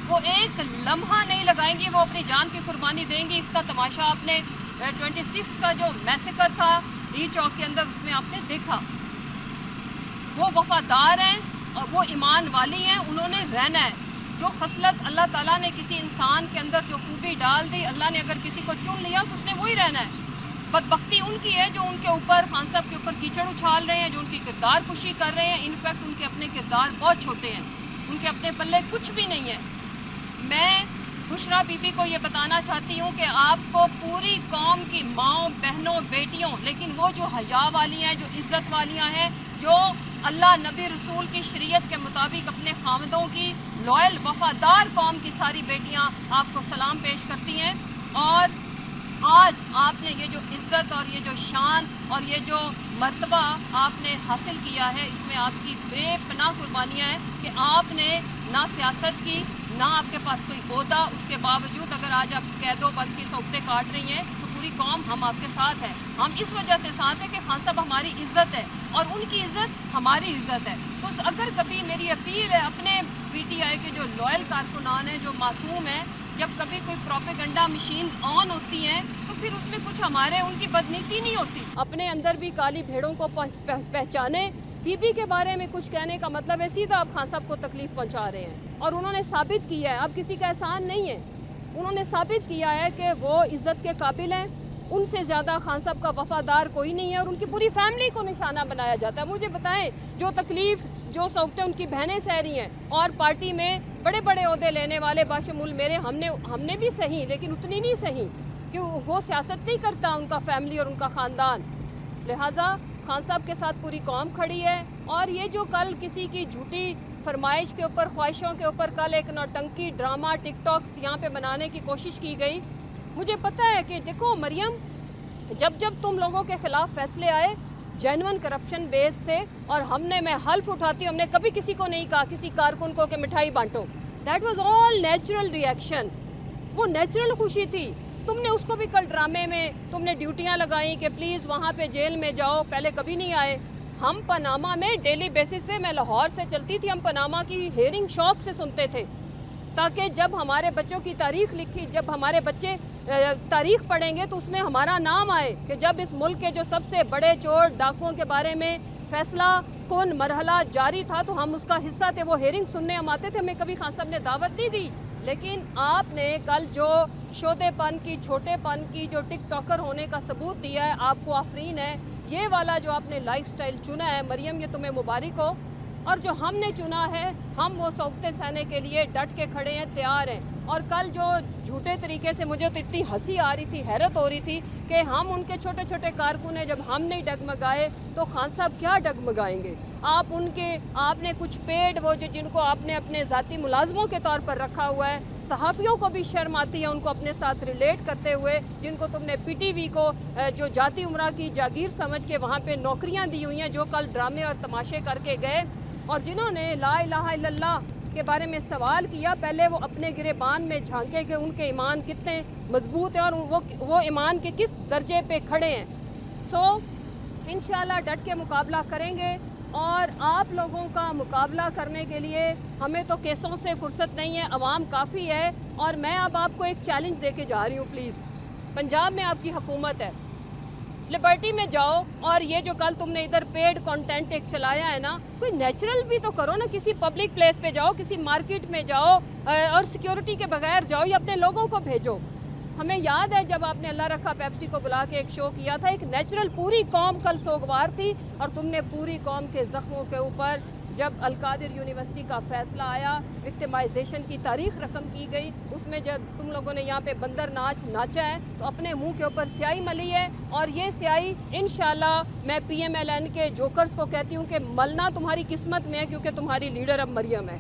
وہ ایک لمحہ نہیں لگائیں گی، وہ اپنی جان کی قربانی دیں گی۔ اس کا تماشا آپ نے 26 کا جو میسیکر تھا ای چوک کے اندر، اس میں آپ نے دیکھا۔ وہ وفادار ہیں اور وہ ایمان والی ہیں، انہوں نے رہنا ہے۔ جو خصلت اللہ تعالیٰ نے کسی انسان کے اندر جو خوبی ڈال دی، اللہ نے اگر کسی کو چن لیا تو اس نے وہی رہنا ہے۔ بدبختی ان کی ہے جو ان کے اوپر، خان صاحب کے اوپر کیچڑ اچھال رہے ہیں، جو ان کی کردار کشی کر رہے ہیں۔ انفیکٹ ان کے اپنے کردار بہت چھوٹے ہیں، ان کے اپنے پلے کچھ بھی نہیں ہے۔ میں بشرا بی بی کو یہ بتانا چاہتی ہوں کہ آپ کو پوری قوم کی ماؤں، بہنوں، بیٹیوں، لیکن وہ جو حیا والی ہیں، جو عزت والیاں ہیں، جو اللہ نبی رسول کی شریعت کے مطابق اپنے خامدوں کی لوئل وفادار قوم کی ساری بیٹیاں آپ کو سلام پیش کرتی ہیں۔ اور آج آپ نے یہ جو عزت اور یہ جو شان اور یہ جو مرتبہ آپ نے حاصل کیا ہے، اس میں آپ کی بے پناہ قربانیاں ہیں کہ آپ نے نہ سیاست کی، نہ آپ کے پاس کوئی عہدہ، اس کے باوجود اگر آج آپ قید و بند کی صحبتیں کاٹ رہی ہیں تو پوری قوم ہم آپ کے ساتھ ہے۔ ہم اس وجہ سے ساتھ ہیں کہ خان صاحب ہماری عزت ہے اور ان کی عزت ہماری عزت ہے۔ تو اگر کبھی میری اپیل ہے اپنے پی ٹی آئی کے جو لوئل کارکنان ہیں، جو معصوم ہیں، جب کبھی کوئی پروپیگنڈا مشینز آن ہوتی ہیں تو پھر اس میں کچھ ہمارے ان کی بدنیتی نہیں ہوتی۔ اپنے اندر بھی کالی بھیڑوں کو پہچانے۔ بی بی کے بارے میں کچھ کہنے کا مطلب ہے سیدھا آپ خان صاحب کو تکلیف پہنچا رہے ہیں، اور انہوں نے ثابت کیا ہے، اب کسی کا احسان نہیں ہے، انہوں نے ثابت کیا ہے کہ وہ عزت کے قابل ہیں۔ ان سے زیادہ خان صاحب کا وفادار کوئی نہیں ہے، اور ان کی پوری فیملی کو نشانہ بنایا جاتا ہے۔ مجھے بتائیں، جو تکلیف، جو صحبتیں ان کی بہنیں سہ رہی ہیں، اور پارٹی میں بڑے بڑے عہدے لینے والے باشمول میرے، ہم نے بھی سہی، لیکن اتنی نہیں سہی کہ وہ سیاست نہیں کرتا ان کا فیملی اور ان کا خاندان۔ لہٰذا خان صاحب کے ساتھ پوری قوم کھڑی ہے۔ اور یہ جو کل کسی کی جھوٹی فرمائش کے اوپر، خواہشوں کے اوپر کل ایک نوٹنکی ڈرامہ ٹک ٹاکس یہاں پہ بنانے کی کوشش کی گئی، مجھے پتہ ہے کہ دیکھو مریم، جب تم لوگوں کے خلاف فیصلے آئے جینون کرپشن بیس تھے، اور میں حلف اٹھاتی ہوں، ہم نے کبھی کسی کو نہیں کہا کسی کارکن کو کہ مٹھائی بانٹو۔ That was all natural reaction, وہ نیچرل خوشی تھی۔ تم نے اس کو بھی کل ڈرامے میں تم نے ڈیوٹیاں لگائیں کہ پلیز وہاں پہ جیل میں جاؤ، پہلے کبھی نہیں آئے۔ ہم پاناما میں ڈیلی بیسس پہ، میں لاہور سے چلتی تھی، ہم پاناما کی ہیئرنگ شوق سے سنتے تھے، تاکہ جب ہمارے بچوں کی تاریخ لکھی، جب ہمارے بچے تاریخ پڑھیں گے تو اس میں ہمارا نام آئے کہ جب اس ملک کے جو سب سے بڑے چور ڈاکوؤں کے بارے میں فیصلہ کن مرحلہ جاری تھا تو ہم اس کا حصہ تھے، وہ ہیئرنگ سننے ہم آتے تھے۔ ہمیں کبھی خان صاحب نے دعوت نہیں دی، لیکن آپ نے کل جو شودے پن کی، چھوٹے پن کی، جو ٹک ٹاکر ہونے کا ثبوت دیا ہے، آپ کو آفرین ہے۔ یہ والا جو آپ نے لائف سٹائل چنا ہے مریم، یہ تمہیں مبارک ہو۔ اور جو ہم نے چنا ہے، ہم وہ صحبتیں سہنے کے لیے ڈٹ کے کھڑے ہیں، تیار ہیں۔ اور کل جو جھوٹے طریقے سے، مجھے تو اتنی ہنسی آ رہی تھی، حیرت ہو رہی تھی کہ ہم ان کے چھوٹے چھوٹے کارکن ہیں، جب ہم نہیں ڈگمگائے تو خان صاحب کیا ڈگمگائیں گے؟ آپ نے کچھ پیڈ، وہ جن کو آپ نے اپنے ذاتی ملازموں کے طور پر رکھا ہوا ہے، صحافیوں کو بھی شرم آتی ہے ان کو اپنے ساتھ ریلیٹ کرتے ہوئے، جن کو تم نے پی ٹی وی کو جو جاتی عمرہ کی جاگیر سمجھ کے وہاں پہ نوکریاں دی ہوئی ہیں، جو کل ڈرامے اور تماشے کر کے گئے، اور جنہوں نے لا الہ الا اللہ کے بارے میں سوال کیا، پہلے وہ اپنے گریبان میں جھانکے کہ ان کے ایمان کتنے مضبوط ہیں اور وہ ایمان کے کس درجے پہ کھڑے ہیں۔ سو انشاءاللہ ڈٹ کے مقابلہ کریں گے، اور آپ لوگوں کا مقابلہ کرنے کے لیے ہمیں تو کیسوں سے فرصت نہیں ہے، عوام کافی ہے۔ اور میں اب آپ کو ایک چیلنج دے کے جا رہی ہوں، پلیز، پنجاب میں آپ کی حکومت ہے، لبرٹی میں جاؤ، اور یہ جو کل تم نے ادھر پیڈ کانٹینٹ ایک چلایا ہے نا، کوئی نیچرل بھی تو کرو نا، کسی پبلک پلیس پہ جاؤ، کسی مارکیٹ میں جاؤ، اور سیکیورٹی کے بغیر جاؤ، یا اپنے لوگوں کو بھیجو۔ ہمیں یاد ہے جب آپ نے اللہ رکھا پیپسی کو بلا کے ایک شو کیا تھا، ایک نیچرل، پوری قوم کل سوگوار تھی، اور تم نے پوری قوم کے زخموں کے اوپر، جب القادر یونیورسٹی کا فیصلہ آیا، وکٹمائزیشن کی تاریخ رقم کی گئی، اس میں جب تم لوگوں نے یہاں پہ بندر ناچ ناچا ہے تو اپنے منہ کے اوپر سیاہی ملی ہے، اور یہ سیاہی انشاءاللہ میں پی ایم ایل این کے جوکرز کو کہتی ہوں کہ ملنا تمہاری قسمت میں ہے، کیونکہ تمہاری لیڈر اب مریم ہے۔